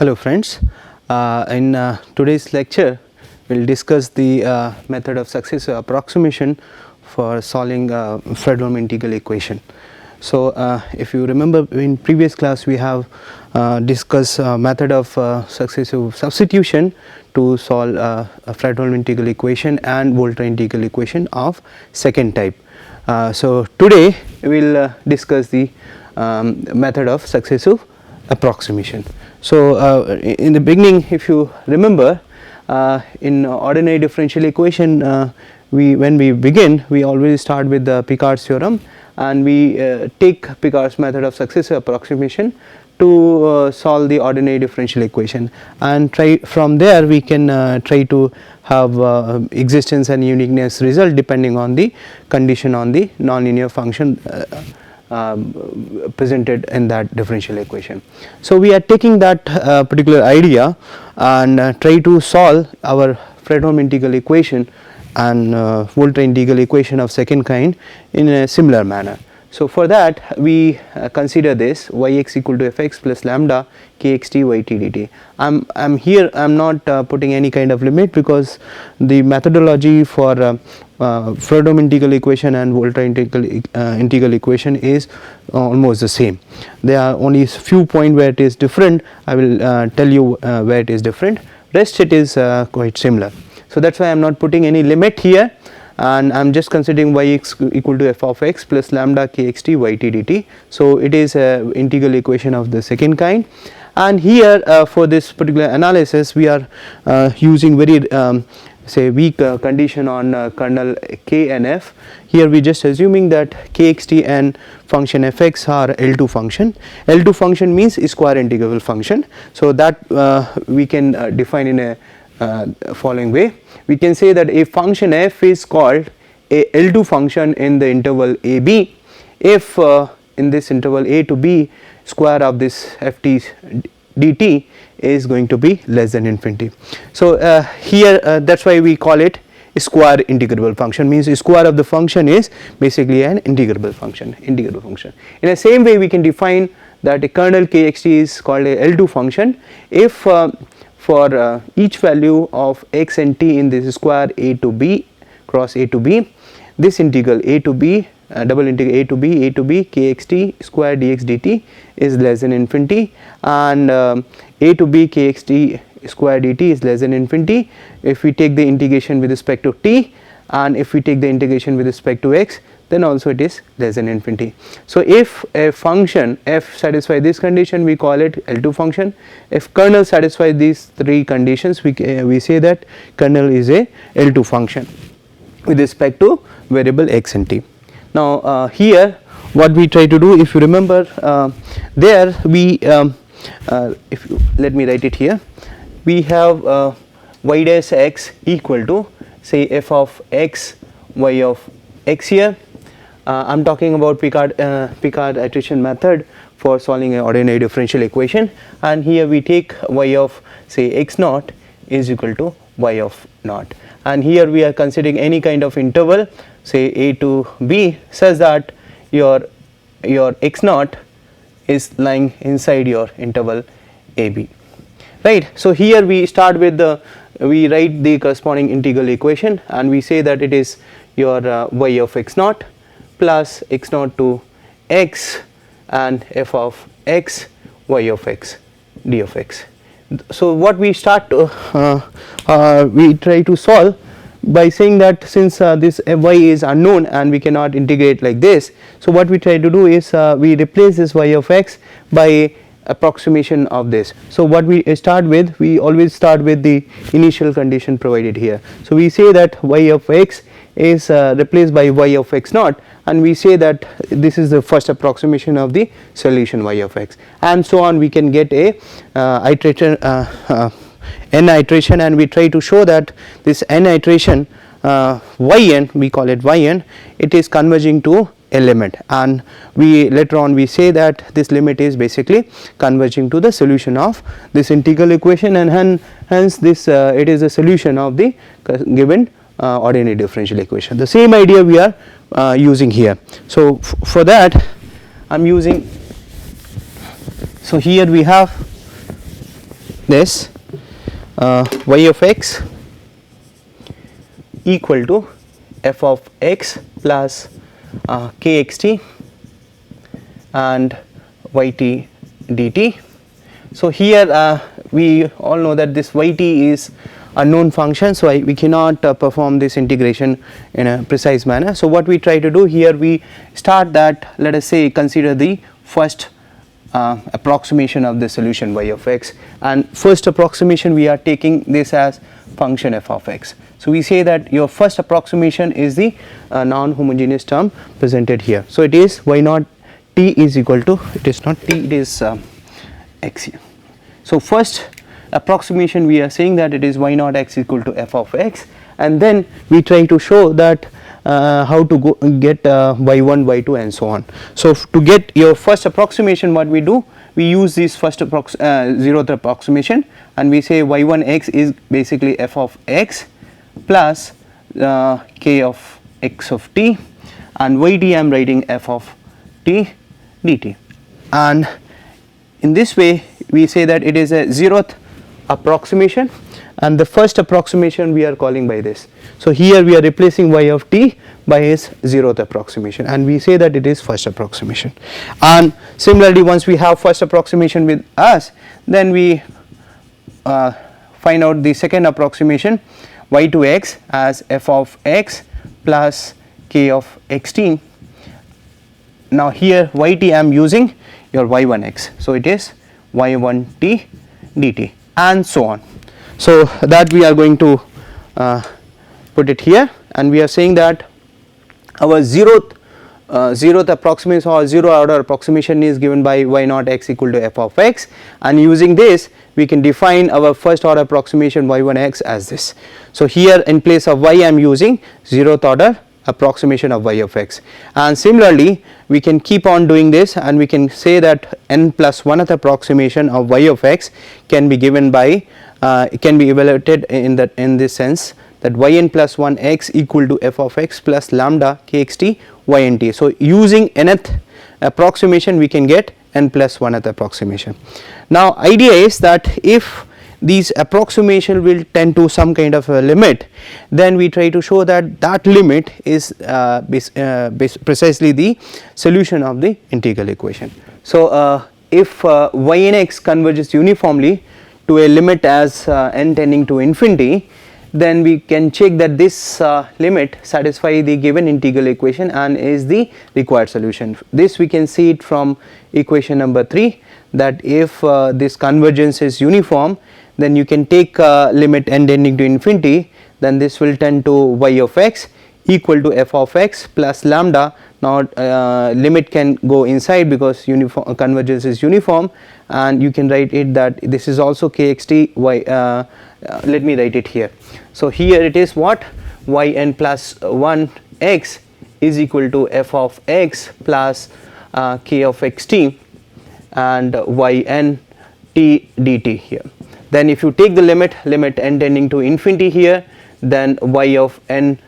Hello friends, in today's lecture we will discuss the method of successive approximation for solving Fredholm integral equation. So if you remember, in previous class we have discussed method of successive substitution to solve a Fredholm integral equation and Volta integral equation of second type. So today we will discuss the method of successive approximation. So in the beginning, if you remember, in ordinary differential equation, when we begin, we always start with the Picard's theorem, and we take Picard's method of successive approximation to solve the ordinary differential equation, and from there we can try to have existence and uniqueness result depending on the condition on the nonlinear function presented in that differential equation. So we are taking that particular idea and try to solve our Fredholm integral equation and Volta integral equation of second kind in a similar manner. So for that we consider this yx equal to fx plus lambda kxt yt dt. I'm not putting any kind of limit, because the methodology for Fredholm integral equation and Volta integral equation is almost the same. There are only few points where it is different. I will tell you where it is different. Rest it is quite similar. So that's why I am not putting any limit here, and I am just considering yx equal to f of x plus lambda kxt yt dt. So it is a integral equation of the second kind, and here for this particular analysis we are using very say weak condition on kernel k and f. Here we just assuming that kxt and function fx are L2 function. L2 function means square integrable function. So that we can define in a following way. We can say that a function f is called a L2 function in the interval a b if in this interval a to b square of this ft dt is going to be less than infinity. So here that is why we call it a square integrable function, means the square of the function is basically an integrable function. In the same way we can define that a kernel kxt is called a L2 function if for each value of x and t in this square a to b cross a to b, this integral a to b double integral a to b kxt square dx dt is less than infinity, and a to b kxt square dt is less than infinity if we take the integration with respect to t, and if we take the integration with respect to x, then also it is less than infinity. So if a function f satisfies this condition, we call it L2 function. If kernel satisfies these three conditions, we say that kernel is a L2 function with respect to variable x and t. Now here what we try to do, if you remember, there we if you let me write it here, we have y dash x equal to say f of x y of x here. I am talking about Picard iteration method for solving an ordinary differential equation, and here we take y of say x naught is equal to y of naught, and here we are considering any kind of interval say a to b such that your x naught is lying inside your interval a b, right. So here we start with we write the corresponding integral equation, and we say that it is your y of x naught plus x naught to x and f of x y of x d of x. So what we start to we try to solve by saying that since this y is unknown and we cannot integrate like this, so what we try to do is we replace this y of x by approximation of this. So what we start with, we always start with the initial condition provided here. So we say that y of x is replaced by y of x naught, and we say that this is the first approximation of the solution y of x, and so on. We can get a iteration n iteration, and we try to show that this n iteration yn, we call it yn, it is converging to a limit, and we later on we say that this limit is basically converging to the solution of this integral equation, and hence this it is a solution of the given ordinary differential equation. The same idea we are using here. So for that I am using, so here we have this y of x equal to f of x plus kxt and yt dt. So here we all know that this yt is a known function, so we cannot perform this integration in a precise manner. So what we try to do here, we start that, let us say consider the first approximation of the solution y of x, and first approximation we are taking this as function f of x. So we say that your first approximation is the non-homogeneous term presented here. So it is y naught t is equal to, it is not t, it is x here. So first approximation we are saying that it is y naught x equal to f of x, and then we try to show that how to get y1, y2 and so on. So to get your first approximation, what we do, we use this first zeroth approximation, and we say y1 x is basically f of x plus k of x of t, and yt I am writing f of t dt, and in this way we say that it is a zeroth approximation, and the first approximation we are calling by this. So here we are replacing y of t by its zeroth approximation, and we say that it is first approximation. And similarly, once we have first approximation with us, then we find out the second approximation, y2 x as f of x plus k of xt. Now here yt I am using your y1 x, so it is y1 t dt and so on. So that we are going to put it here, and we are saying that our zeroth approximation or zero order approximation is given by y naught x equal to f of x, and using this we can define our first order approximation y1 x as this. So here in place of y I am using zeroth order approximation of y of x, and similarly we can keep on doing this, and we can say that n plus 1th approximation of y of x can be given by can be evaluated in this sense that yn plus 1 x equal to f of x plus lambda kxt ynt. So using nth approximation we can get n plus 1th approximation. Now idea is that if these approximation will tend to some kind of a limit, then we try to show that that limit is precisely the solution of the integral equation. So if yn x converges uniformly to a limit as n tending to infinity, then we can check that this limit satisfy the given integral equation and is the required solution. This we can see it from equation number 3, that if this convergence is uniform, then you can take limit n tending to infinity, then this will tend to y of x equal to f of x plus lambda. Now limit can go inside because uniform convergence is uniform, and you can write it that this is also kxt y. Let me write it here. So here it is what, yn plus 1 x is equal to f of x plus k of xt and yn t dt here. Then if you take the limit n tending to infinity here, then y of n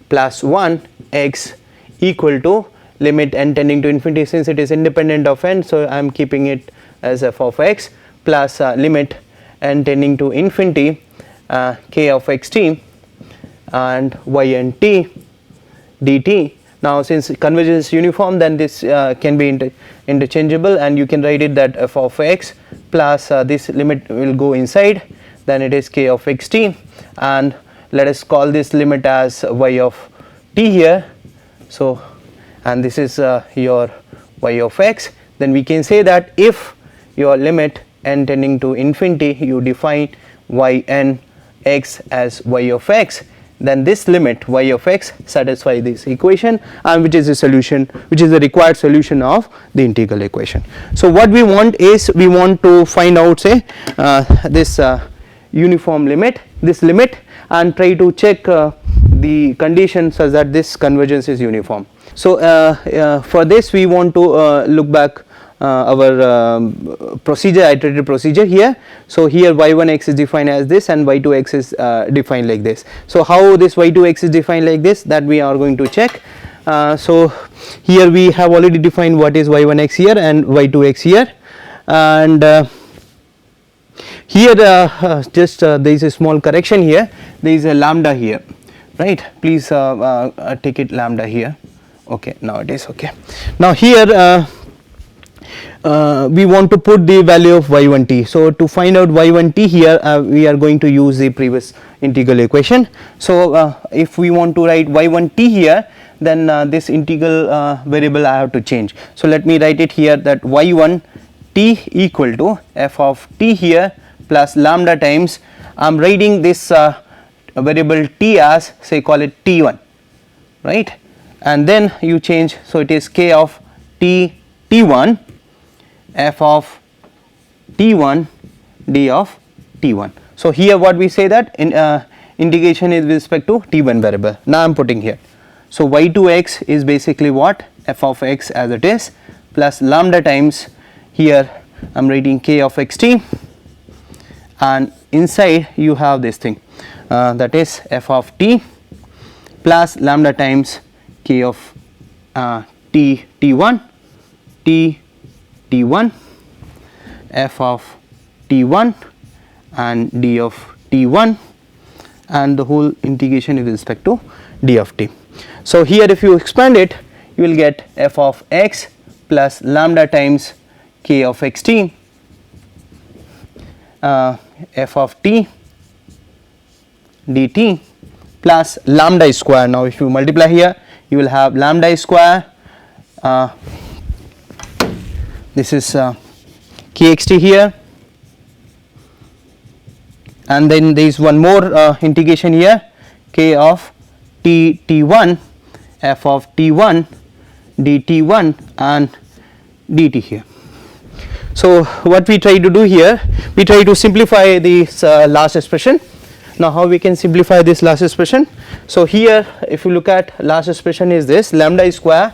plus 1 x equal to limit n tending to infinity, since it is independent of n, so I am keeping it as f of x plus limit n tending to infinity k of xt and ynt dt. Now since convergence is uniform, then this can be interchangeable, and you can write it that f of x plus this limit will go inside, then it is k of xt, and let us call this limit as y of t here. So and this is your y of x, then we can say that if your limit n tending to infinity you define yn x as y of x, then this limit y of x satisfy this equation, and which is the solution, which is the required solution of the integral equation. So what we want is, we want to find out say this uniform limit, this limit, and try to check the condition such that this convergence is uniform. So for this we want to look back our procedure, iterative procedure here. So here y1 x is defined as this and y2 x is defined like this. So how this y2 x is defined like this, that we are going to check. So here we have already defined what is y1 x here and y2 x here, and Here just there is a small correction here, there is a lambda here, right. Please take it lambda here. Okay, now it is okay. Now here we want to put the value of y1t. So to find out y1t here we are going to use the previous integral equation. So if we want to write y1t here, then this integral variable I have to change. So let me write it here, that y1 t equal to f of t here plus lambda times, I am writing this variable t as, say, call it t1, right, and then you change, so it is k of t1 f of t1 d of t1. So here what we say, that in integration is with respect to t1 variable. Now I am putting here, so y2x is basically what, f of x as it is, plus lambda times, here I am writing k of xt, and inside you have this thing, that is f of t plus lambda times k of t1 t1 f of t1 and d of t1, and the whole integration with respect to d of t. So here if you expand it, you will get f of x plus lambda times k of xt, f of t dt plus lambda square. Now if you multiply here, you will have lambda square, this is kxt here, and then there is one more integration here, k of t1 f of t1 dt1 and dt here. So what we try to do here, we try to simplify this last expression. Now how we can simplify this last expression? So here if you look at last expression is this, lambda square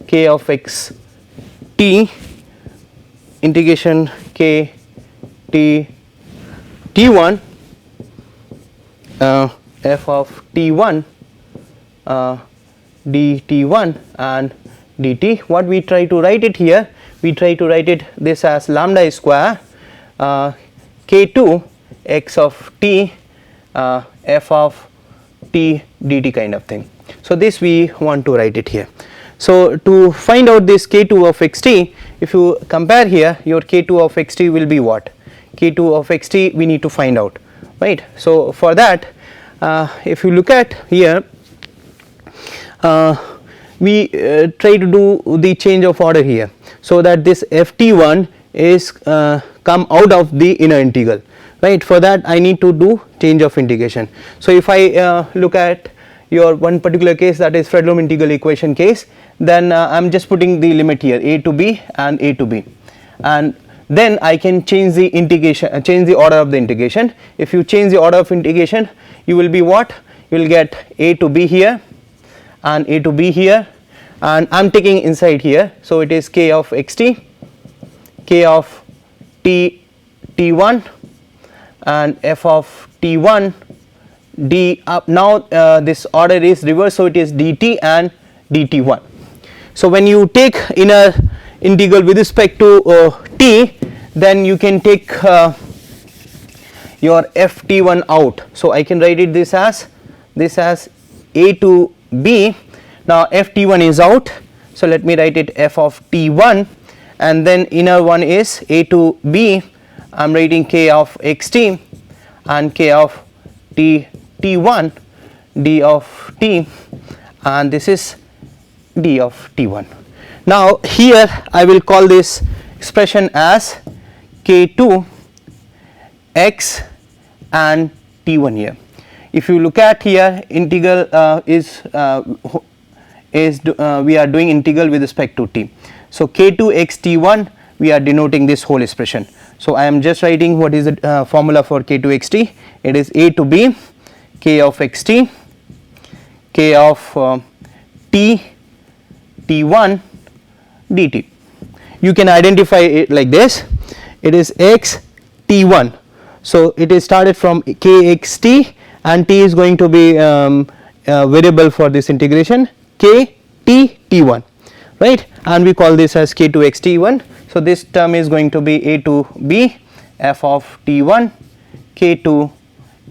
k of x t integration k t t1 f of t1 dt1 and dt. What we try to write it here, we try to write it this as lambda square k2 x of t f of t dt kind of thing. So this we want to write it here. So to find out this k2 of xt, if you compare here, your k2 of xt will be what, k2 of xt we need to find out, right. So for that if you look at here, we try to do the change of order here, so that this ft1 is come out of the inner integral, right. For that I need to do change of integration. So if I look at your one particular case, that is Fredholm integral equation case, then I am just putting the limit here, a to b and a to b, and then I can change the integration, change the order of the integration. If you change the order of integration, you will be what, you will get a to b here and a to b here, and I am taking inside here, so it is k of xt, k of t1 and f of t1 d up. Now this order is reversed, so it is dt and dt1. So when you take inner integral with respect to t, then you can take your ft1 out. So I can write it this as a to b. Now ft1 is out, so let me write it f of t1, and then inner one is a to b. I am writing k of xt and k of t1 d of t, and this is d of t1. Now here I will call this expression as k2 x and t1 here. If you look at here, integral we are doing integral with respect to t. So k2 x t1 we are denoting this whole expression. So I am just writing what is the formula for k2 xt. It is a to b k of xt, k of t1 dt. You can identify it like this, it is x t1. So it is started from kxt and t is going to be variable for this integration, k t t1, right, and we call this as k2 x t1. So this term is going to be a to b f of t1 k2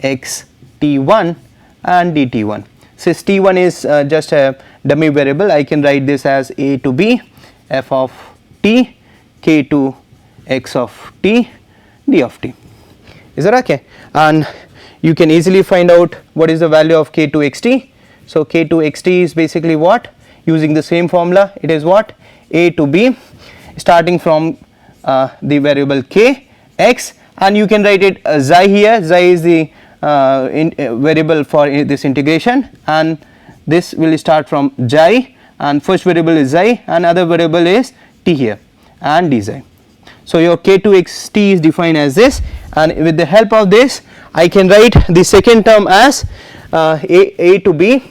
x t1 and dt1. Since t1 is just a dummy variable, I can write this as a to b f of t k2 x of t d of t. Is that okay? And you can easily find out what is the value of k2 xt. So k2 xt is basically what, using the same formula, it is what, a to b starting from the variable k x, and you can write it xi here. Xi is the variable for this integration, and this will start from xi, and first variable is xi and other variable is t here and d xi. So your k2 xt is defined as this, and with the help of this I can write the second term as a to b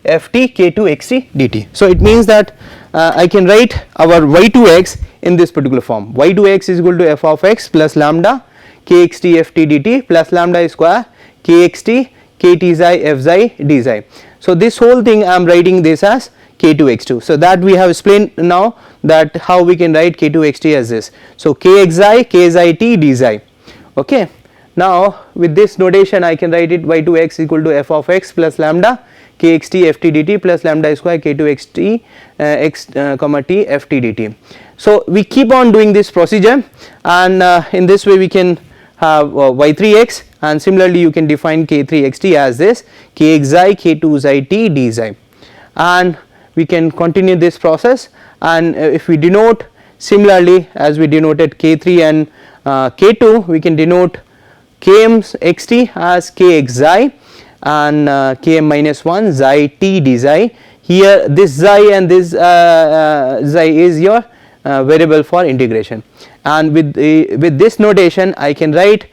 ft k2 xt dt. So it means that I can write our y2x in this particular form. Y2x is equal to f of x plus lambda kxt ft dt plus lambda square kxt kt xi f xi d xi. So this whole thing I am writing this as k2 x2. So that we have explained now, that how we can write k2 xt as this. So kxi k xi t d xi. Okay. Now with this notation I can write it y2x equal to f of x plus lambda kxt ft dt plus lambda square k2 xt x comma t ft dt. So we keep on doing this procedure, and in this way we can have y3x, and similarly you can define k3 xt as this kxi k2 xi t d xi, and we can continue this process. And if we denote similarly as we denoted k3 and k2, we can denote km xt as kxi and km minus 1 xi t d xi. Here this xi and this xi is your variable for integration, and with this notation I can write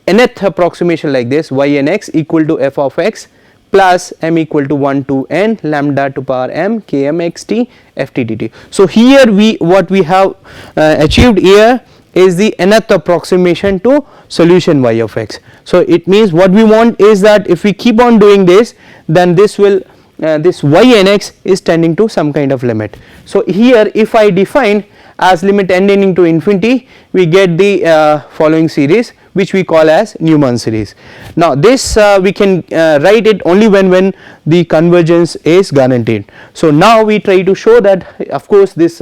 nth approximation like this, y n x equal to f of x plus m equal to 1 to n lambda to power m km xt ft dt. So here what we have achieved here is the nth approximation to solution y of x. So it means what we want is that if we keep on doing this, then this will this y n x is tending to some kind of limit. So here if I define as limit n tending to infinity, we get the following series which we call as Neumann series. Now this we can write it only when the convergence is guaranteed. So now we try to show that of course this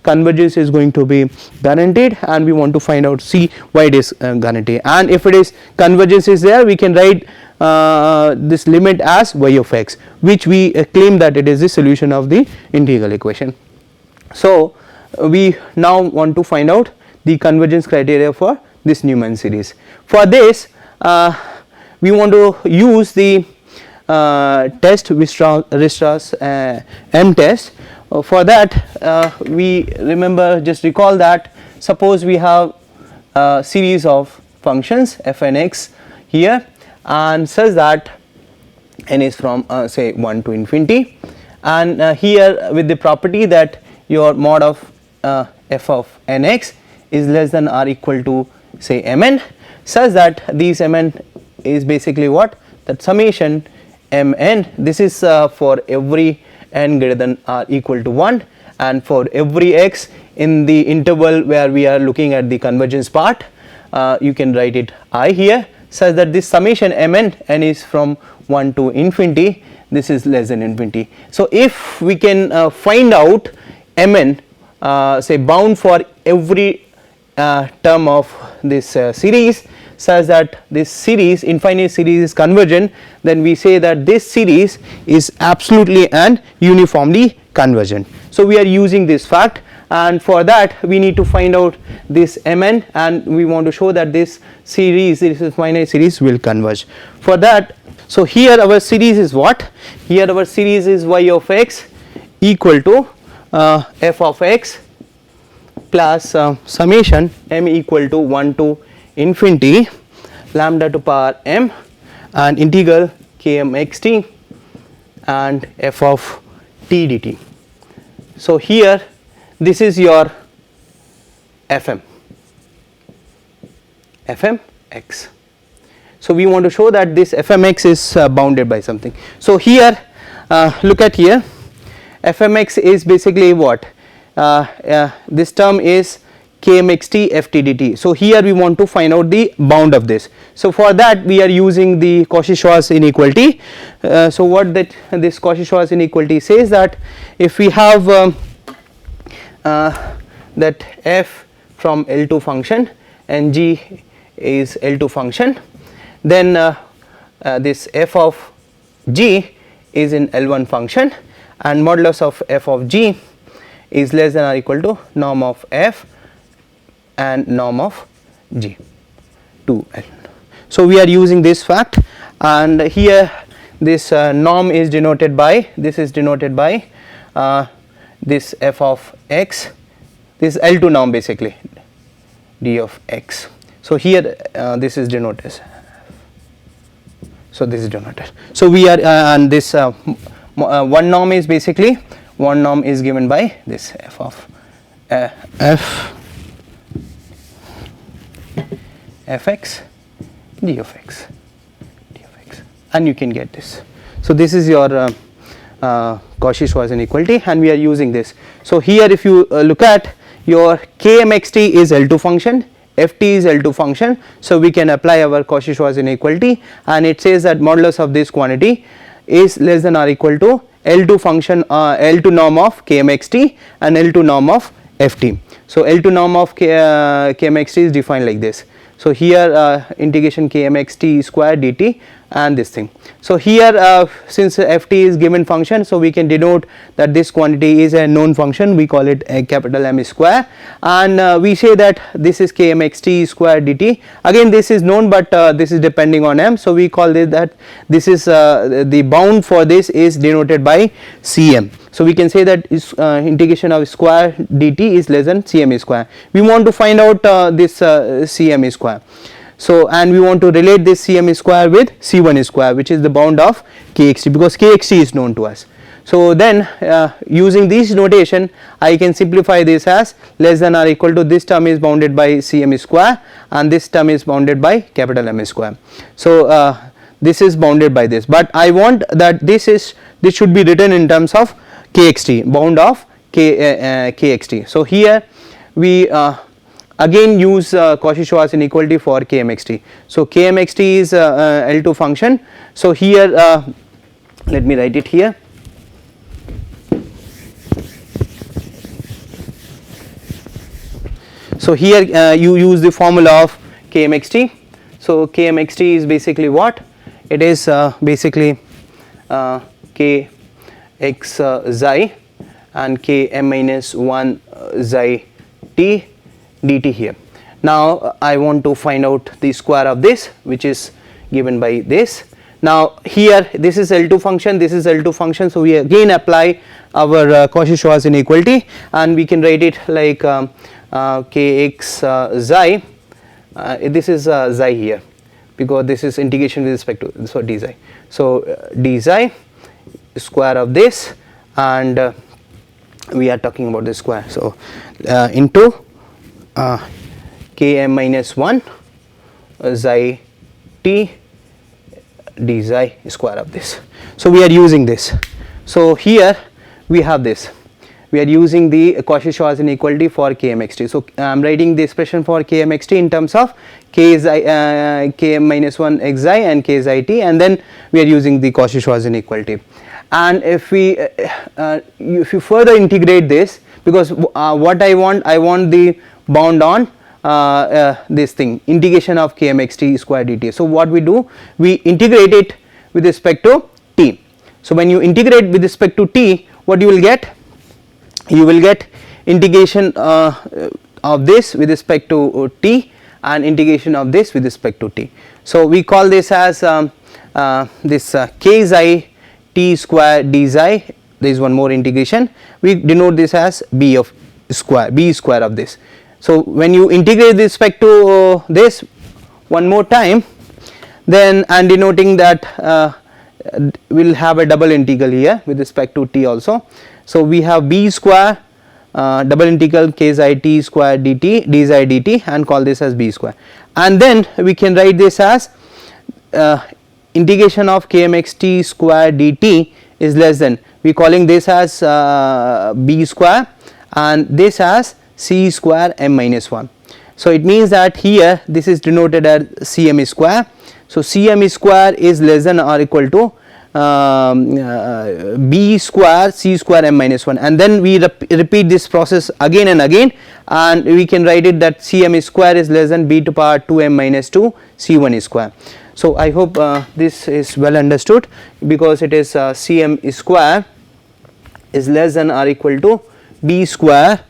convergence is going to be guaranteed, and we want to find out see why it is guaranteed, and if it is convergence is there, we can write this limit as y of x, which we claim that it is the solution of the integral equation. So we now want to find out the convergence criteria for this Neumann series. For this we want to use the test Weierstrass M test. For that we just recall that suppose we have a series of functions f n x here, and such that n is from say 1 to infinity, and here with the property that your mod of f of n x is less than or equal to say mn, such that these mn is basically what, that summation mn, this is for every n greater than or equal to 1, and for every x in the interval where we are looking at the convergence part, you can write it I here, such that this summation mn, n is from 1 to infinity, this is less than infinity. So if we can find out mn say bound for every term of this series, such that this series, infinite series, is convergent, then we say that this series is absolutely and uniformly convergent. So we are using this fact, and for that we need to find out this mn, and we want to show that this series, this infinite series, will converge. For that, so here our series is what? Here our series is y of x equal to f of x plus summation m equal to 1 to infinity lambda to power m and integral km xt and f of t dt. So here this is your fm x. So we want to show that this fmx is bounded by something. So here look at here, fmx is basically what, this term is kmxt ft dt. So here we want to find out the bound of this. So for that we are using the Cauchy-Schwarz inequality. So what this Cauchy-Schwarz inequality says that if we have that f from L2 function and g is L2 function, then this f of g is in L1 function, and modulus of f of g is less than or equal to norm of f and norm of g to L. So we are using this fact, and here this norm is denoted by, this is denoted by this f of x, this L2 norm basically, d of x. So here this is denoted. So this is denoted. So we are and this one norm is basically, one norm is given by this f of fx d of x, and you can get this. So this is your Cauchy-Schwarz inequality, and we are using this. So here if you look at your kmxt is L2 function, ft is L2 function, so we can apply our Cauchy-Schwarz inequality, and it says that modulus of this quantity is less than or equal to L2 function L2 norm of kmxt and L2 norm of ft. So L2 norm of kmxt is defined like this. So here integration kmxt square dt and this thing. So here since ft is given function, so we can denote that this quantity is a known function, we call it a capital M square, and we say that this is kmxt square dt. Again this is known, but this is depending on M, so we call it that this is the bound for this is denoted by Cm. So we can say that is, integration of square dt is less than Cm square. We want to find out this Cm square. So and we want to relate this Cm square with C1 square, which is the bound of kxt, because kxt is known to us. So then using this notation I can simplify this as less than or equal to, this term is bounded by Cm square and this term is bounded by capital M square. So this is bounded by this, but I want that this should be written in terms of kxt, bound of kxt. So here we again use Cauchy-Schwarz inequality for kmxt. So kmxt is L2 function. So here let me write it here. So here you use the formula of kmxt. So kmxt is basically what? It is basically k x xi and k m minus 1 xi t dt here. Now I want to find out the square of this, which is given by this. Now here this is L2 function, this is L2 function, so we again apply our Cauchy-Schwarz inequality, and we can write it like kx xi, this is xi here because this is integration with respect to, so d xi. So d xi square of this, and we are talking about the square, so into km minus 1 xi t d xi square of this. So we are using this. So here we have this, we are using the Cauchy-Schwarz inequality for kmxt. So I am writing the expression for kmxt in terms of km minus 1 xi and k xi t, and then we are using the Cauchy-Schwarz inequality. And if you further integrate this, because what I want the bound on this thing, integration of kmxt square dt. So what we do, we integrate it with respect to t. So when you integrate with respect to t, what you will get? You will get integration of this with respect to t and integration of this with respect to t. So we call this as this k xi t square d xi. There is one more integration. We denote this as b square of this. So when you integrate with respect to this one more time, then and denoting that we will have a double integral here with respect to t also. So we have b square double integral k xi t square dt d xi dt, and call this as b square, and then we can write this as integration of kmxt square dt is less than, we calling this as b square and this as c square m minus 1. So it means that here this is denoted as Cm square. So Cm square is less than or equal to b square c square m minus 1, and then we repeat this process again and again, and we can write it that Cm square is less than b to power 2m minus 2 c1 square. So I hope this is well understood, because it is Cm square is less than or equal to b square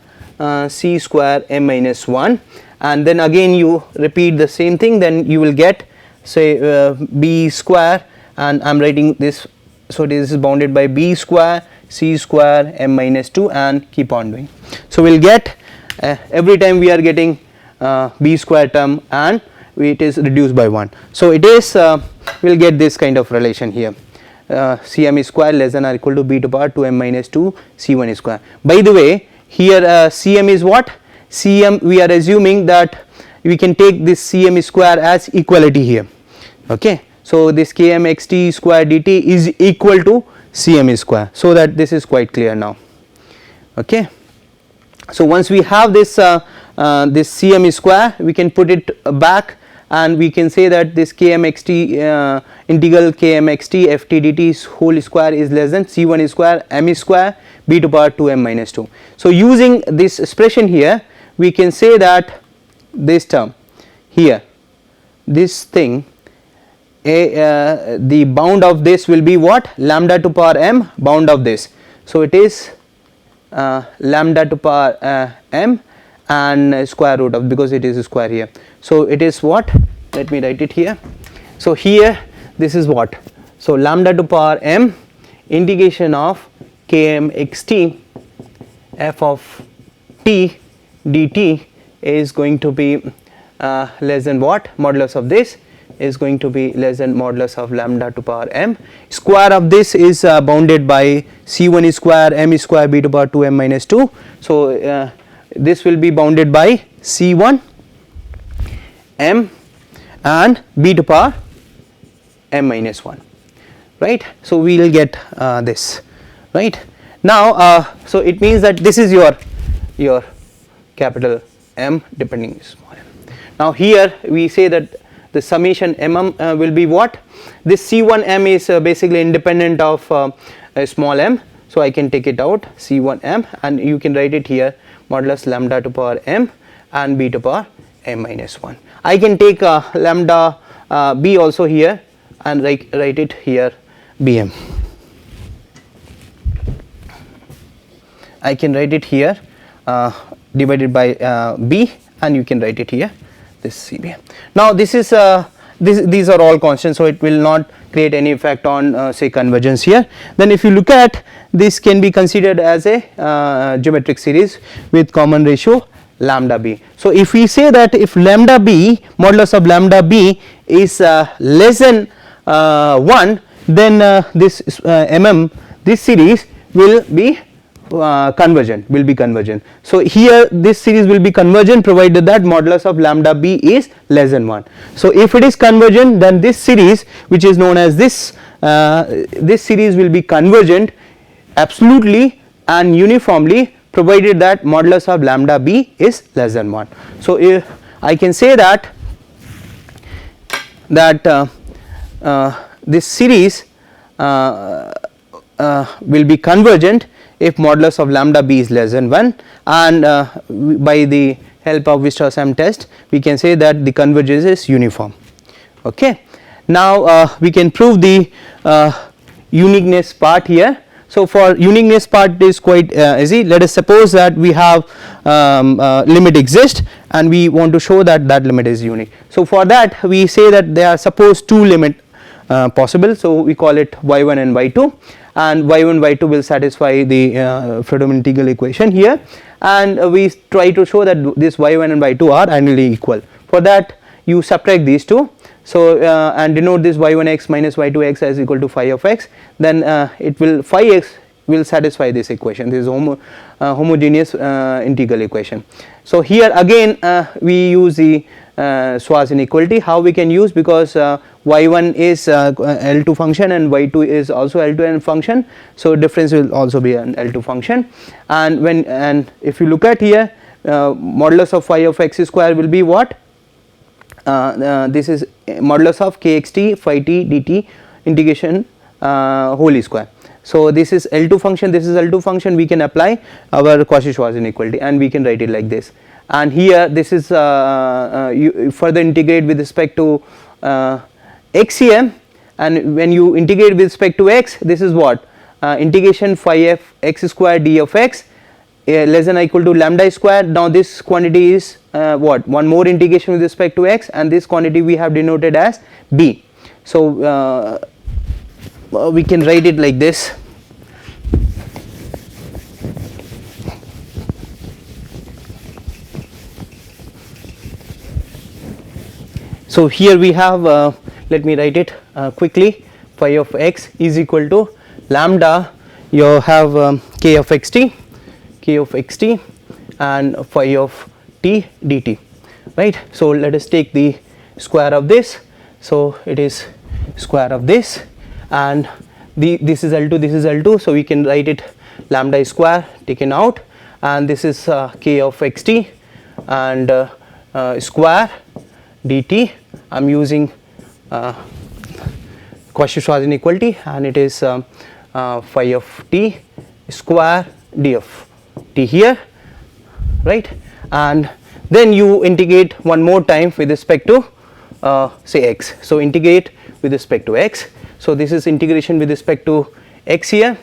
c square m minus 1, and then again you repeat the same thing, then you will get say b square, and I am writing this, so this is bounded by b square c square m minus 2, and keep on doing. So we will get every time we are getting b square term, and it is reduced by 1. So it is we will get this kind of relation here, Cm square less than or equal to b to power 2m minus 2 c1 square. By the way, here Cm is what? Cm, we are assuming that we can take this Cm square as equality here, okay. So this Km xt square dt is equal to Cm square, so that this is quite clear now, okay. So once we have this this Cm square, we can put it back, and we can say that this Km xt integral Km xt ft dt whole square is less than c1 square m square b to power 2m minus 2. So using this expression here, we can say that this term here, this thing, the bound of this will be what? Lambda to power m bound of this. So it is lambda to power m and square root of, because it is a square here. So it is what? Let me write it here. So here this is what? So lambda to power m integration of Km xt f of t dt is going to be less than what? Modulus of this is going to be less than modulus of lambda to power m. Square of this is bounded by c1 square m square b to power 2m minus 2. So this will be bounded by c1 m and b to power m minus 1, right. So we will get this, right. Now so it means that this is your capital M depending small m. Now here we say that the summation mm will be what? This c1m is basically independent of small m, so I can take it out c1m, and you can write it here modulus lambda to power m and b to power m minus 1. I can take lambda b also here and write it here bm. I can write it here divided by b, and you can write it here this cbm. Now this is these are all constants, so it will not create any effect on say convergence here. Then if you look at this, can be considered as a geometric series with common ratio lambda b. So if we say that if lambda b modulus of lambda b is less than 1, then this this series will be convergent. So here this series will be convergent provided that modulus of lambda b is less than 1. So if it is convergent, then this series, which is known as this series, will be convergent absolutely and uniformly provided that modulus of lambda b is less than 1. So if I can say that this series will be convergent if modulus of lambda b is less than 1, and by the help of Weierstrass test we can say that the convergence is uniform, okay. Now we can prove the uniqueness part here. So for uniqueness part it is quite easy. Let us suppose that we have limit exists and we want to show that that limit is unique. So for that we say that there are suppose two limit possible, so we call it y1 and y2, and y1 y2 will satisfy the Fredholm integral equation here, and we try to show that this y1 and y2 are annually equal. For that you subtract these two, so and denote this y1x minus y2x as equal to phi of x, then it will phi x will satisfy this equation. This is homogeneous integral equation. So here again we use the Schwarz inequality. How we can use, because y1 is L2 function and y2 is also L2 function, so difference will also be an L2 function, and if you look at here, modulus of phi of x square will be what? This is modulus of kxt phi t dt integration whole square. So this is L2 function, this is L2 function, we can apply our Cauchy-Schwarz inequality and we can write it like this. And here this is you further integrate with respect to x here, and when you integrate with respect to x, this is what? Integration phi f x square d of x less than or equal to lambda square. Now this quantity is what? One more integration with respect to x, and this quantity we have denoted as b. So we can write it like this. So here we have, let me write it quickly, phi of x is equal to lambda, you have k of xt and phi of t dt, right. So let us take the square of this, so it is square of this, and this is L2, this is L2, so we can write it lambda square taken out, and this is k of xt and square dt. I am using Cauchy-Schwarz inequality, and it is phi of t square d of t here, right. And then you integrate one more time with respect to say x. So integrate with respect to x. So this is integration with respect to x here,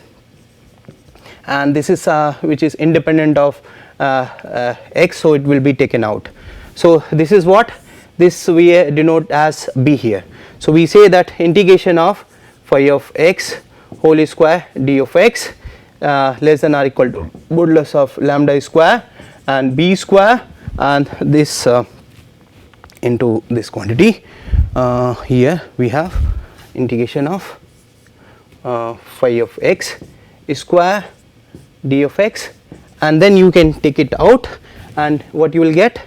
and this is which is independent of x, so it will be taken out. So this is what? This we denote as b here. So we say that integration of phi of x whole square d of x less than or equal to modulus of lambda square and b square, and this into this quantity. Here we have integration of phi of x square d of x, and then you can take it out, and what you will get,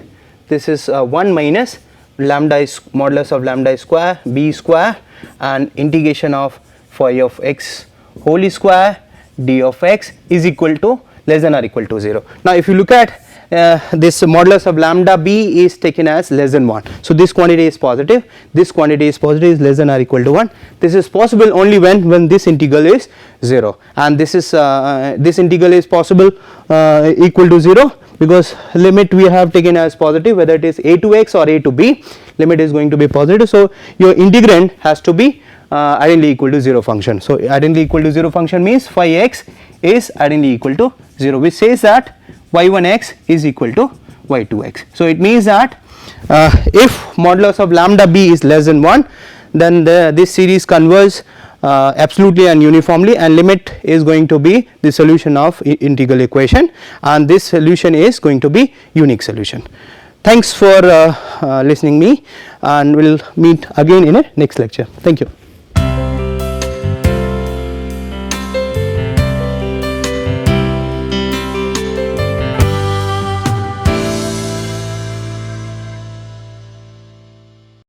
this is 1 minus lambda is modulus of lambda square b square and integration of phi of x whole square d of x is equal to less than or equal to 0. Now if you look at this modulus of lambda b is taken as less than 1. So this quantity is positive, this quantity is positive, is less than or equal to 1. This is possible only when this integral is 0, and this is this integral is possible equal to 0 because limit we have taken as positive, whether it is a to x or a to b, limit is going to be positive. So your integrand has to be identically equal to 0 function. So identically equal to 0 function means phi x is identically equal to 0, which says that y1x is equal to y2x. So it means that if modulus of lambda b is less than 1, then this series converges absolutely and uniformly, and limit is going to be the solution of integral equation, and this solution is going to be unique solution. Thanks for listening me, and we will meet again in a next lecture. Thank you.